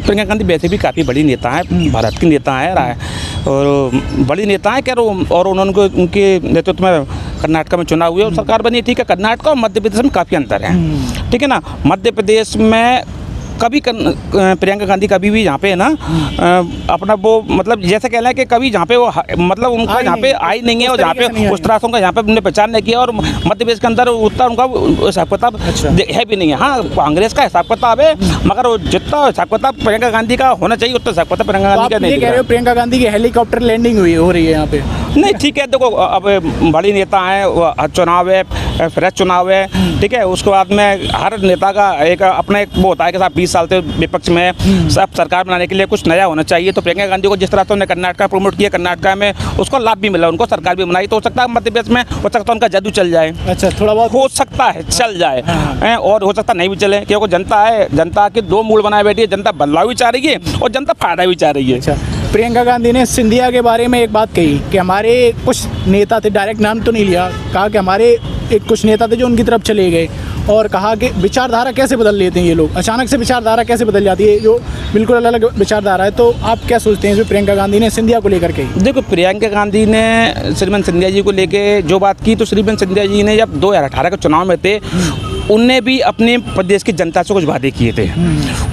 प्रियंका गांधी वैसे भी काफ़ी बड़ी नेता हैं, भारत की नेता हैं और बड़ी नेता हैं क्या, और उन्होंने उनके नेतृत्व में कर्नाटक में चुनाव हुए और सरकार बनी। ठीक है, कर्नाटक और मध्य प्रदेश में काफ़ी अंतर है, ठीक है ना। मध्य प्रदेश में कभी प्रियंका गांधी कभी भी यहाँ पे है ना अपना वो मतलब जैसे कह रहे हैं कि कभी जहाँ पे वो मतलब उनका यहाँ पे आई नहीं है और जहाँ पे उस तरह से उनका यहाँ पे उन्होंने प्रचार नहीं किया और मध्य प्रदेश के अंदर उतना उनका हिसाब किताब है भी नहीं है। हाँ, कांग्रेस का हिसाब किताब है मगर जितना हिसाब किताब प्रियंका गांधी का होना चाहिए उतना हिसाब किताब प्रियंका गांधी का नहीं कह रहे हो। प्रियंका गांधी की हेलीकॉप्टर लैंडिंग हो रही है यहाँ पे। नहीं, ठीक है, देखो अब बड़ी नेता है, चुनाव है, फ्रेश चुनाव है, ठीक है। उसके बाद में हर नेता का एक अपना एक वो होता है कि साहब 20 साल से विपक्ष में सब सरकार बनाने के लिए कुछ नया होना चाहिए। तो प्रियंका गांधी को जिस तरह से उन्होंने कर्नाटक प्रमोट किया, कर्नाटक में उसको लाभ भी मिला, उनको सरकार भी बनाई, तो हो सकता है मध्य प्रदेश में हो सकता है उनका जादू चल जाए। अच्छा, थोड़ा बहुत हो सकता है चल जाए और हो सकता नहीं भी चले, क्योंकि जनता है, जनता के दो मूड बनाए बैठी है, जनता बदलाव भी चाह रही है और जनता फायदा भी चाह रही है। अच्छा, प्रियंका गांधी ने सिंधिया के बारे में एक बात कही कि हमारे कुछ नेता थे, डायरेक्ट नाम तो नहीं लिया, कहा कि हमारे एक कुछ नेता थे जो उनकी तरफ चले गए और कहा कि विचारधारा कैसे बदल लेते हैं ये लोग, अचानक से विचारधारा कैसे बदल जाती है, जो बिल्कुल अलग अलग विचारधारा है। तो आप क्या सोचते हैं इसमें प्रियंका गांधी ने सिंधिया को लेकर के? देखो, प्रियंका गांधी ने श्रीमान सिंधिया जी को लेके जो बात की, तो श्रीमान सिंधिया जी ने जब 2018 के चुनाव में थे उनने भी अपने प्रदेश की जनता से कुछ वादे किए थे।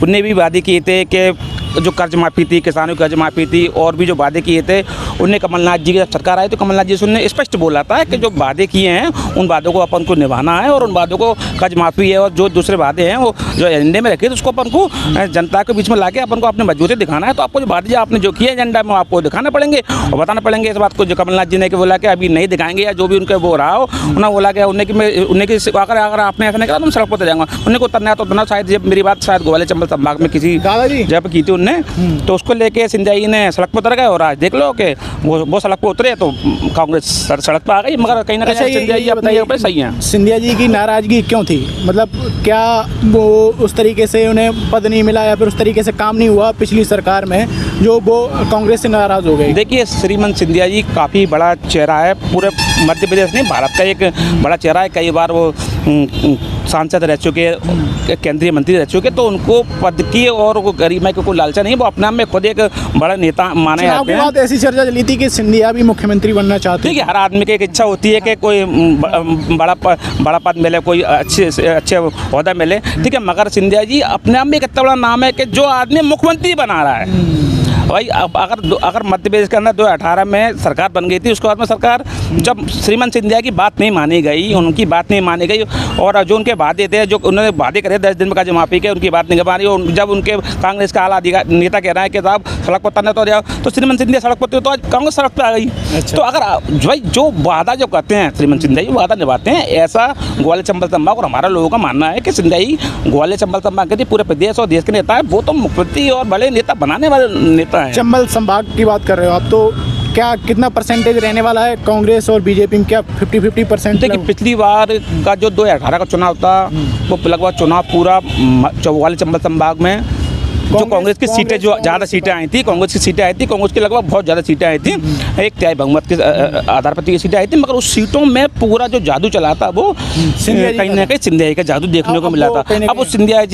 उनने भी वादे किए थे कि जो कर्ज माफ़ी थी, किसानों की कर्ज माफ़ी थी और भी जो वादे किए थे, उनने कमलनाथ जी की जब सरकार आई तो कमलनाथ जी से उन्होंने स्पष्ट बोला था कि जो वादे किए हैं उन वादों को अपन को निभाना है और उन वादों को कर्ज माफ़ी है और जो दूसरे वादे हैं वो जो एजेंडे में रखे तो उसको अपन को जनता के बीच में लाके अपन को अपने मजबूती दिखाना है। तो आपको जो वादे आपने जो किए एजेंडा में आपको दिखाना पड़ेंगे और बताना पड़ेंगे इस बात को। जो कमलनाथ जी ने बोला कि अभी नहीं दिखाएंगे या जो भी उनके वो रहा हो, उन्होंने बोला कि उन्हें की अगर आपने ऐसा नहीं करा तो मैं सड़क पर जाऊँगा। उन्हें को उतरना तो उतना, शायद जब मेरी बात शायद ग्वालियर चंबल संभाग में किसी जब की थी उनने, तो उसको लेके सिंधिया जी ने सड़क पर उतर गए और आज देख लो कि वो सड़क पर उतरे तो कांग्रेस सड़क पर आ गई। मगर कहीं ना कहीं सिंधिया जी अपने ऊपर सही हैं। सिंधिया जी की नाराजगी क्यों थी? मतलब क्या वो उस तरीके से उन्हें पद नहीं मिला या फिर उस तरीके से काम नहीं हुआ पिछली सरकार में जो वो कांग्रेस से नाराज हो गए? देखिए, श्रीमान सिंधिया जी काफ़ी बड़ा चेहरा है, पूरे मध्य प्रदेश नहीं भारत का एक बड़ा चेहरा है। कई बार वो सांसद रह चुके, केंद्रीय मंत्री रह चुके, तो उनको पद की और वो गरिमा की कोई लालचा नहीं, वो अपने आप में खुद एक बड़ा नेता माने जाते हैं। बात ऐसी चर्चा चली थी कि सिंधिया भी मुख्यमंत्री बनना चाहते हैं। देखिए, हर आदमी की एक इच्छा होती है कि कोई बड़ा पद मिले, कोई अच्छे ओहदा मिले, ठीक है। मगर सिंधिया जी अपने आप में एक इतना बड़ा नाम है कि जो आदमी मुख्यमंत्री बना रहा है भाई। अगर मध्य प्रदेश के अंदर 2018 में सरकार बन गई थी, उसके बाद में सरकार जब श्रीमान सिंधिया की बात नहीं मानी गई, उनकी बात नहीं मानी गई और जो उनके वादे थे, जो उन्होंने वादे करे 10 दिन में कर्ज माफ़ी के, उनकी बात नहीं कर पा रही। और जब उनके कांग्रेस का आला नेता कह रहा है कि साहब सड़क पर उतरना तो जाओ, तो श्रीमान सिंधिया सड़क पर तो आज कांग्रेस सड़क पर आ गई। तो अगर भाई जो वादा जो करते हैं श्रीमान सिंधिया जी, वादा निभाते हैं। ऐसा ग्वालियर चंबल संभाग और हमारा लोगों का मानना है कि सिंधिया जी ग्वालियर चंबल संभाग के पूरे प्रदेश और देश के नेता है, वो तो मुख्यमंत्री और बड़े नेता बनाने वाले नेता। चंबल संभाग की बात कर रहे हो आप, तो क्या कितना परसेंटेज रहने वाला है कांग्रेस और बीजेपी में? क्या 50-50%? देखिए, पिछली बार का जो 2018 का चुनाव था वो लगभग चुनाव पूरा ग्वालियर चंबल संभाग में जो कांग्रेस की सीटें जो ज़्यादा सीटें आई थी, कांग्रेस की सीटें आई थी, कांग्रेस की लगभग बहुत ज़्यादा सीटें आई थी, एक तिहाई बहुमत के आधार पर की सीटें आई थी। मगर उस सीटों में पूरा जो जादू चला था वो कहीं ना कहीं सिंधिया जी का जादू देखने को मिला था। अब वो सिंधिया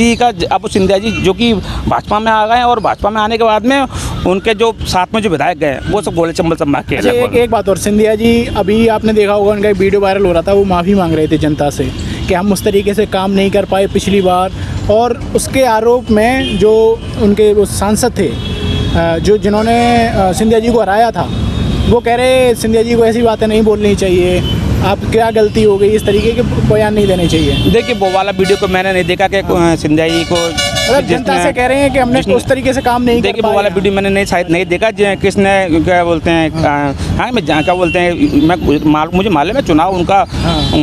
जी जो कि भाजपा में आ गए और भाजपा में आने के बाद में उनके जो साथ में जो विधायक गए वो सब ग्वालियर चंबल संभाग के। एक बात और, सिंधिया जी अभी आपने देखा होगा उनका एक वीडियो वायरल हो रहा था, वो माफ़ी मांग रहे थे जनता से कि हम उस तरीके से काम नहीं कर पाए पिछली बार। और उसके आरोप में जो उनके वो सांसद थे जिन्होंने सिंधिया जी को हराया था, वो कह रहे सिंधिया जी को ऐसी बातें नहीं बोलनी चाहिए, आप क्या गलती हो गई, इस तरीके के बयान नहीं देने चाहिए। देखिए, वो वाला वीडियो को मैंने नहीं देखा कि सिंधिया जी को जनता से कह रहे हैं कि हमने उस तरीके से काम नहीं किया। देखिए, वो वाला वीडियो मैंने शायद नहीं देखा। किसने क्या बोलते हैं, हाँ मैं क्या बोलते हैं, मुझे मालूम है चुनाव उनका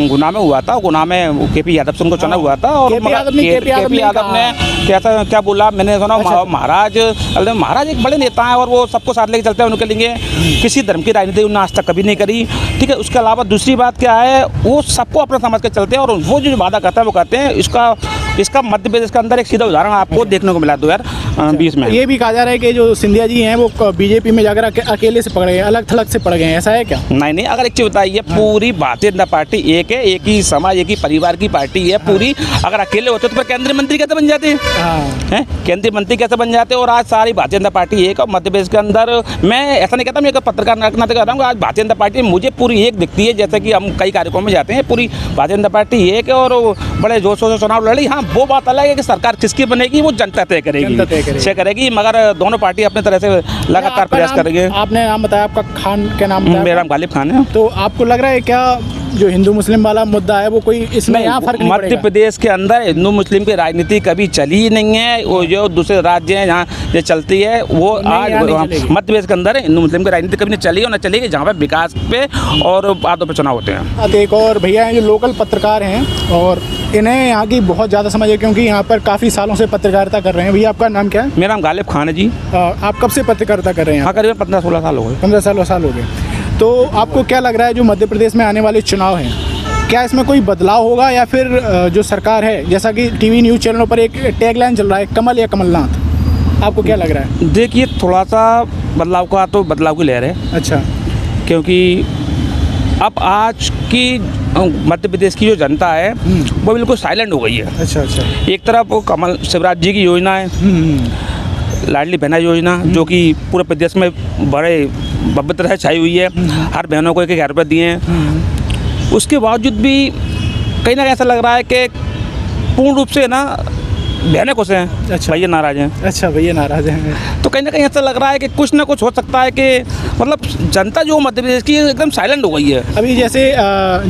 गुना में हुआ था, गुना में केपी यादव से उनका चुनाव हुआ था और केपी यादव ने कैसा क्या बोला मैंने सुना। महाराज एक बड़े नेता हैं और वो सबको साथ लेके चलते हैं, उनके लिए किसी धर्म की राजनीति उन्होंने आज तक कभी नहीं करी, ठीक है। उसके अलावा दूसरी बात क्या है, वो सबको अपना समझ के चलते हैं और वो जो वादा करता है वो करते हैं। इसका इसका मध्य प्रदेश के अंदर एक सीधा उदाहरण आपको देखने को मिला 2020 में। ये भी कहा जा रहा है कि जो सिंधिया जी हैं वो बीजेपी में जाकर अकेले से पड़ गए, अलग थलग से पड़ गए हैं, ऐसा है क्या? नहीं, अगर एक चीज़ बताइए, पूरी भारतीय जनता पार्टी एक है, एक ही समाज, एक ही परिवार की पार्टी है पूरी। अगर अकेले होते तो फिर केंद्रीय मंत्री कैसे बन जाते हैं? केंद्रीय मंत्री कैसे बन जाते हैं? और आज सारी भारतीय जनता पार्टी एक, और मध्य प्रदेश के अंदर मैं ऐसा नहीं कहता, मैं एक पत्रकार नाते कर रहा हूँ, आज भारतीय जनता पार्टी मुझे पूरी एक दिखती है। जैसे कि हम कई कार्यक्रमों में जाते हैं, पूरी भारतीय जनता पार्टी एक है और बड़े जोशों से चुनाव लड़ी। हाँ, वो बात अलग है कि सरकार किसकी बनेगी वो जनता तय करेगी, मगर दोनों पार्टी अपने तरह से लगातार प्रयास करेंगे। आपने नाम बताया, आपका खान क्या नाम बताया? मेरा नाम गालिब खान है। तो आपको लग रहा है क्या जो हिंदू मुस्लिम वाला मुद्दा है वो कोई इसमें यहाँ फर्क नहीं पड़ेगा? मध्य प्रदेश के अंदर हिंदू मुस्लिम की राजनीति कभी चली ही नहीं है। वो जो दूसरे राज्य हैं जहाँ जो चलती है वो आज मध्य प्रदेश के अंदर हिंदू मुस्लिम की राजनीति कभी नहीं चली और न चलेगी, जहाँ पर विकास पे और बातों पे चुनाव होते हैं। एक और भैया हैं जो लोकल पत्रकार हैं और इन्हें यहाँ की बहुत ज़्यादा समझ है क्योंकि यहाँ पर काफ़ी सालों से पत्रकारिता कर रहे हैं। भैया आपका नाम क्या है? मेरा नाम गालिब खान है जी। आप कब से पत्रकारिता कर रहे हैं? हाँ, करीबन 15-16 साल हो गए। 15 साल हो गए। तो आपको क्या लग रहा है जो मध्य प्रदेश में आने वाले चुनाव हैं, क्या इसमें कोई बदलाव होगा या फिर जो सरकार है, जैसा कि टीवी न्यूज़ चैनलों पर एक टैगलाइन चल रहा है कमल या कमलनाथ, आपको क्या लग रहा है? देखिए, थोड़ा सा बदलाव का तो बदलाव की लहर है। अच्छा। क्योंकि अब आज की मध्य प्रदेश की जो जनता है वो बिल्कुल साइलेंट हो गई है। अच्छा। एक तरफ वो कमल शिवराज जी की योजना है, लाडली बहना योजना, जो कि पूरे प्रदेश में बड़े भव्य तरह से छाई हुई है। हर बहनों को 1,000 रुपये दिए हैं। उसके बावजूद भी कहीं ना कहीं ऐसा लग रहा है कि पूर्ण रूप से ना बहनें खुश हैं। अच्छा। भैया नाराज हैं। अच्छा, भैया नाराज हैं। तो कहीं ना कहीं ऐसा लग रहा है कि कुछ ना कुछ हो सकता है कि मतलब जनता जो मध्य प्रदेश की एकदम साइलेंट हो गई है। अभी जैसे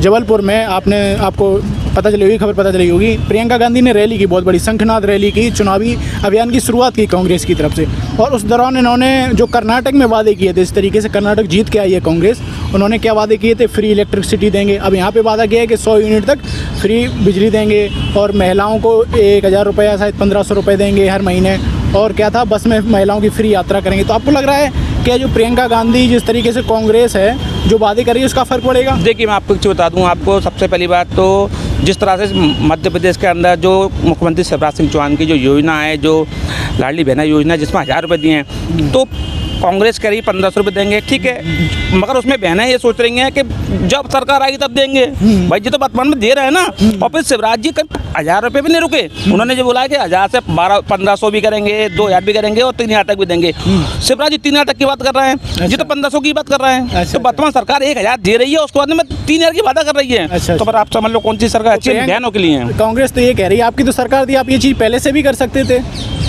जबलपुर में आपको पता चली होगी, खबर पता चली होगी, प्रियंका गांधी ने रैली की, बहुत बड़ी शंखनाद रैली की, चुनावी अभियान की शुरुआत की कांग्रेस की तरफ से। और उस दौरान इन्होंने जो कर्नाटक में वादे किए थे, इस तरीके से कर्नाटक जीत के आई है कांग्रेस, उन्होंने क्या वादे किए थे? फ्री इलेक्ट्रिसिटी देंगे। अब यहाँ पे वादा किया है कि 100 यूनिट तक फ्री बिजली देंगे और महिलाओं को 1,000 रुपये या शायद 1,500 रुपये देंगे हर महीने। और क्या था, बस में महिलाओं की फ्री यात्रा करेंगे। तो आपको लग रहा है क्या जो प्रियंका गांधी जिस तरीके से कांग्रेस है जो वादे कर रही है उसका फ़र्क पड़ेगा? देखिए, मैं आपको कुछ बता दूं। आपको सबसे पहली बात तो जिस तरह से मध्य प्रदेश के अंदर जो मुख्यमंत्री शिवराज सिंह चौहान की जो योजना है, जो लाडली बहना योजना है, जिसमें 1,000 रुपये दिए हैं, तो कांग्रेस कह रही 1,500 रुपये देंगे, ठीक है। मगर उसमें बहनें ये सोच रही हैं कि जब सरकार आएगी तब देंगे। भाई जी तो वर्तमान में दे रहे हैं ना। और फिर शिवराज जी कब 1,000 रुपये भी नहीं रुके, उन्होंने जो बोला है कि 1,000 से 1,500 भी करेंगे, 2,000 भी करेंगे और 3,000 तक भी देंगे। शिवराज जी 3,000 तक की बात कर रहे हैं, जी तो 1,500 की बात कर रहे हैं। तो वर्तमान सरकार 1,000 दे रही है, उसके बाद में 3,000 की वादा कर रही है। तो पर आप समझ लो कौन सी सरकार अच्छी है बहनों के लिए है। कांग्रेस तो ये कह रही है, आपकी तो सरकार थी, आप ये चीज़ पहले से भी कर सकते थे।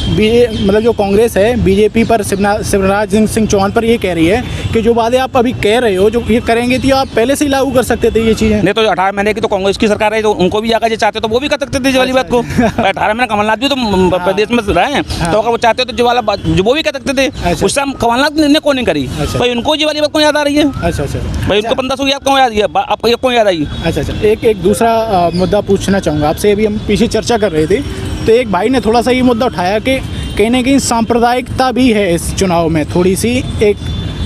मतलब जो कांग्रेस है बीजेपी पर, शिवराज सिंह चौहान पर ये कह रही है कि जो वादे आप अभी कह रहे हो जो ये करेंगे तो आप पहले से ही लागू कर सकते थे ये चीज़ें। नहीं तो 18 महीने की तो कांग्रेस की सरकार है, तो उनको भी अगर ये चाहते तो वो भी कर सकते थे। जो वाली बात को 18 महीने कमलनाथ भी तो प्रदेश में रहे हैं, तो अगर वो चाहते तो जो वो भी कर सकते थे। उस टाइम कमलनाथ ने क्यों नहीं करी? भाई उनको ये वाली बात क्यों याद आ रही है? अच्छा। भाई उनको 1,500 की याद क्यों याद है? आपको ये क्यों याद आई? अच्छा। एक दूसरा मुद्दा पूछना चाहूँगा आपसे। अभी हम पीछे चर्चा कर रहे थे तो एक भाई ने थोड़ा सा ये मुद्दा उठाया कि कहीं ना कहीं सांप्रदायिकता भी है इस चुनाव में, थोड़ी सी। एक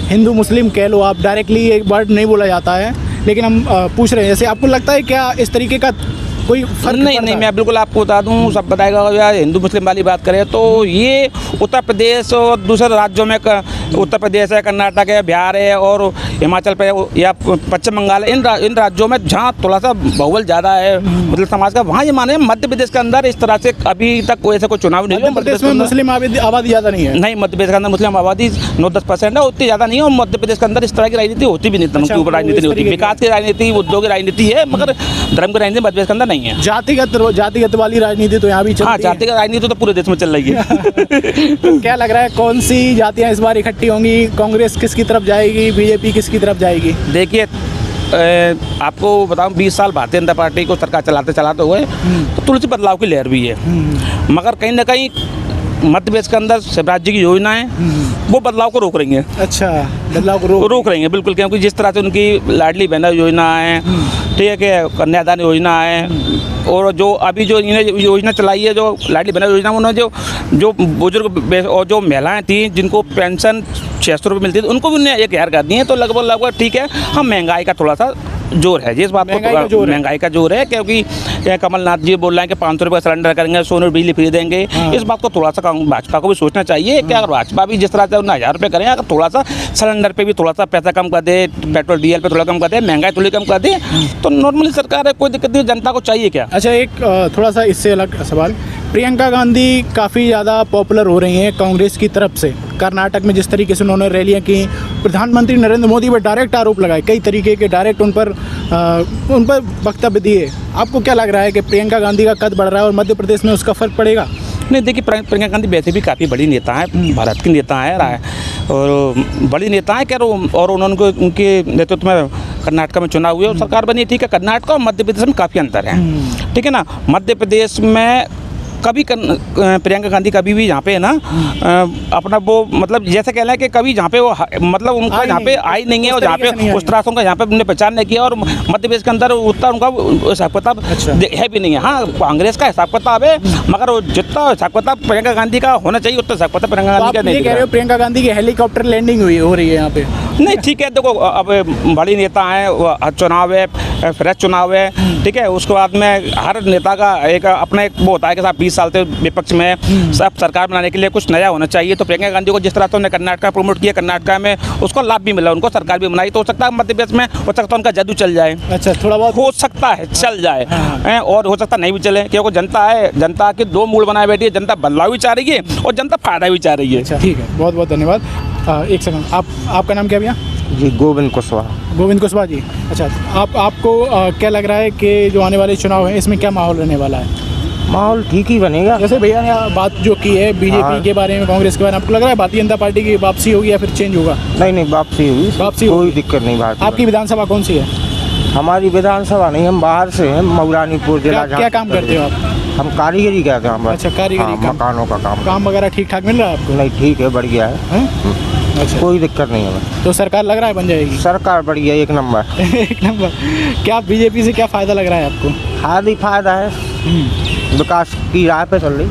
हिंदू मुस्लिम कह लो आप, डायरेक्टली एक वर्ड नहीं बोला जाता है, लेकिन हम पूछ रहे हैं जैसे आपको लगता है क्या इस तरीके का कोई फर्क? नहीं, मैं बिल्कुल आपको बता दूं, सब बताएगा। यार हिंदू मुस्लिम वाली बात करें तो ये उत्तर प्रदेश और दूसरे राज्यों में, उत्तर प्रदेश है, कर्नाटक है, बिहार है और हिमाचल प्रदेश या पश्चिम बंगाल है, इन राज्यों में जहाँ थोड़ा सा बहुबल ज़्यादा है मतलब समाज का, वहाँ ये माने। मध्य प्रदेश के अंदर इस तरह से अभी तक कोई ऐसा कोई चुनाव नहीं हुआ। मध्य प्रदेश में मुस्लिम आबादी ज़्यादा नहीं है? नहीं, मध्य प्रदेश के अंदर मुस्लिम आबादी 9-10% है, उतनी ज़्यादा नहीं है। और मध्य प्रदेश के अंदर इस तरह की राजनीति होती भी नहीं, धर्म के ऊपर राजनीति नहीं होती। विकास की राजनीति, मुद्दों की राजनीति है, मगर धर्म की राजनीति मध्य प्रदेश के अंदर नहीं है। जातिगत वाली राजनीति तो यहाँ भी चल रही है। जातिगत राजनीति तो पूरे देश में चल रही है। तो क्या लग रहा है कौन सी जातियाँ इस बार इकट्ठी होंगी? कांग्रेस किसकी तरफ जाएगी, बीजेपी किसकी तरफ जाएगी? देखिए, आपको बताऊं 20 साल भारतीय जनता पार्टी को सरकार चलाते हुए तो थोड़ी सी बदलाव की लहर भी है, मगर कहीं ना कहीं मध्य प्रदेश के अंदर शिवराज जी की योजना है वो बदलाव को रोक रही है। अच्छा, बदलाव को रोक रही है बिल्कुल, क्योंकि जिस तरह से उनकी लाडली बहना योजना है, ठीक है, कन्यादान योजना है, और जो अभी जो इन्हें योजना चलाई है, जो लाडली बहना योजना, उन्होंने जो बुजुर्ग और जो महिलाएं थी जिनको पेंशन 600 रुपये मिलती थी, उनको भी उन्हें 1,000 कर दिए। तो लगभग ठीक है, हम महंगाई का थोड़ा सा जोर है जी, इस बात महंगाई का जोर है। महंगाई का जोर है, क्योंकि कमलनाथ जी बोल रहे हैं कि 500 रुपये सिलेंडर करेंगे, सोने और बिजली फ्री देंगे। हाँ। इस बात को थोड़ा सा भाजपा को भी सोचना चाहिए कि अगर भाजपा भी जिस तरह से 1000 रुपये करें, अगर थोड़ा सा सिलेंडर पे भी थोड़ा सा पैसा कम कर दे, पेट्रोल डीजल पे थोड़ा कम कर दे, महंगाई थोड़ी कम कर दे, तो नॉर्मली सरकार है, कोई दिक्कत नहीं, जनता को चाहिए क्या। अच्छा, एक थोड़ा सा इससे अलग सवाल, प्रियंका गांधी काफ़ी ज़्यादा पॉपुलर हो रही हैं कांग्रेस की तरफ से। कर्नाटक में जिस तरीके से उन्होंने रैलियां की, प्रधानमंत्री नरेंद्र मोदी पर डायरेक्ट आरोप लगाए, कई तरीके के डायरेक्ट उन पर वक्तव्य दिए। आपको क्या लग रहा है कि प्रियंका गांधी का कद बढ़ रहा है और मध्य प्रदेश में उसका फ़र्क पड़ेगा? नहीं, देखिए प्रियंका गांधी वैसे भी काफ़ी बड़ी नेता है, भारत की नेता है और बड़ी नेता है, और उन्होंने उनके नेतृत्व में कर्नाटक में चुनाव हुए और सरकार बनी। ठीक है, कर्नाटक और मध्य प्रदेश में काफ़ी अंतर है, ठीक है ना। मध्य प्रदेश में कभी प्रियंका गांधी कभी भी यहाँ पे है ना अपना वो मतलब जैसे कह रहे हैं कि कभी जहाँ पे वो मतलब उनका यहाँ पे आई नहीं है, और जहाँ पे उस तरह से उनका यहाँ पे उन्होंने प्रचार नहीं किया, और मध्य प्रदेश के अंदर उतना उनका हिसाब किताब है भी नहीं है। हाँ, कांग्रेस का हिसाब किताब है, मगर वो जितना हिसाब किताब प्रियंका गांधी का होना चाहिए उतना हिसाब किताब प्रियंका गांधी का नहीं। कह रहे हो प्रियंका गांधी की हेलीकॉप्टर लैंडिंग हो रही है यहाँ पे? नहीं, ठीक है, देखो अब बड़ी नेता है, चुनाव है, फ्रेश चुनाव है, ठीक है। उसके बाद में हर नेता का एक अपना एक वो होता है कि साहब 20 साल से विपक्ष में, सब सरकार बनाने के लिए कुछ नया होना चाहिए। तो प्रियंका गांधी को जिस तरह से उन्होंने कर्नाटक प्रमोट किया, कर्नाटक में उसको लाभ भी मिला, उनको सरकार भी बनाई, तो हो सकता है मध्य प्रदेश में हो सकता है उनका जादू चल जाए। अच्छा, थोड़ा बहुत हो सकता है चल जाए, और हो सकता नहीं भी चले, क्योंकि जनता है, जनता के दो मूड बनाए बैठी है, जनता बदलाव भी चाह रही है और जनता फायदा भी चाह रही है। अच्छा, ठीक है, बहुत बहुत धन्यवाद। एक सेकंड, आपका नाम क्या भैया? जी, गोविंद कुशवाहा। गोविंद कुशवाहा जी। अच्छा, आपको क्या लग रहा है कि जो आने वाले चुनाव हैं इसमें क्या माहौल रहने वाला है? माहौल ठीक ही बनेगा। जैसे भैया ने बात जो की है बीजेपी के बारे में, कांग्रेस के बारे में, आपको लग रहा है भारतीय जनता पार्टी की वापसी होगी या फिर चेंज होगा? नहीं, वापसी होगी, वापसी कोई होगी। दिक्कत नहीं। भारतीय आपकी विधानसभा कौन सी है? हमारी विधानसभा नहीं, हम बाहर से हैं, मऊरानीपुर जिला। क्या काम करते हो आप? हम कारीगरी करते हैं। अच्छा, कारीगरी काम। मकानों का काम वगैरह ठीक ठाक मिल रहा है आपको? नहीं, ठीक है, बढ़िया है। अच्छा, कोई दिक्कत नहीं है। तो सरकार लग रहा है बन जाएगी? सरकार बढ़िया, एक नंबर। एक नंबर। क्या बीजेपी से क्या फ़ायदा लग रहा है आपको? फायदा ही फायदा है, विकास की राह पे चल रही।